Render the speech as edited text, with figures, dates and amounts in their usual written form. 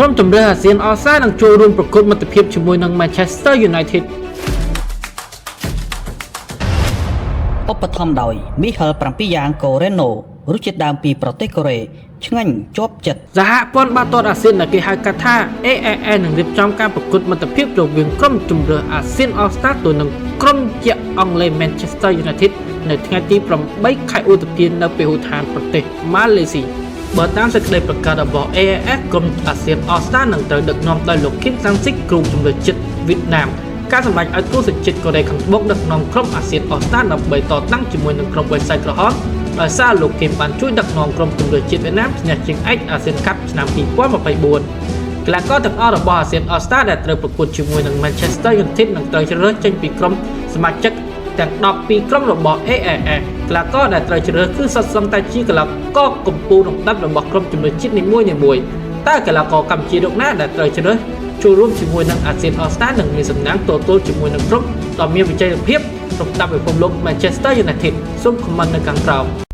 ក្រុមជម្រើសអាស៊ានអសានឹងចូលរួមប្រកួតមិត្តភាពជាមួយនឹង Manchester United ឧបត្ថម្ភដោយ Michael 7 យ៉ាងកូរ៉េណូរសជាតិដើមពីប្រទេសកូរ៉េឆ្ងាញ់ជាប់ចិត្តសហព័ន្ធបាល់ទាត់អាស៊ានដែលគេហៅកាត់ថា AAN នឹងរៀបចំការប្រកួតមិត្តភាពរវាងក្រុមជម្រើសអាស៊ាន All Star ទៅនឹងក្រុមជ័រអង់គ្លេស Manchester United នៅថ្ងៃទី8 ខែឧសភានៅពហុដ្ឋានប្រទេសម៉ាឡេស៊ីបើតាមសេចក្តីប្រកាសរបស់ AAS ក្រុមអាស៊ាន All Star នឹងត្រូវដឹកនាំដោយលោក Kim Sang-sik គ្រូជម្រើសជាតិវៀតណាមការសម្រេចឲ្យគូសជាតិកូរ៉េខាងត្បូងដឹកនាំក្រុមអាស៊ាន All Star ដើម្បីតតាំងជាមួយនឹងក្រុមបិសាចក្រហមដោយសារលោក Kim បានជួយដឹកនាំក្រុមជម្រើសជាតិវៀតណាមឈ្នះជើងឯកអាស៊ានកាប់ឆ្នាំ2024កីឡាករទាំងអស់របស់អាស៊ាន All Star ដែលត្រូវប្រកួតជាមួយនឹង Manchester United នឹងត្រូវជ្រើសរើសចេញពីក្រុមសមាជិកទាំង12ក្រុមរបស់ AAS កីឡាករដែលត្រូវជ្រើសរើសគឺសុទ្ធសឹងតែជាកីឡាករកម្ពុជាលំដាប់របស់ក្រុមជម្រើសជាតិនីមួយៗតើកីឡាករកម្ពុជារូបណាដែលត្រូវជ្រើសរើសចូលរួមជាមួយនឹងអាស៊ាន All Star នឹងមានសំណាងទល់ជាមួយនឹងក្រុមដ៏មានវិជ្ជាភាពលំដាប់ពិភពលោក Manchester United សូមខមមិននៅខាងក្រោម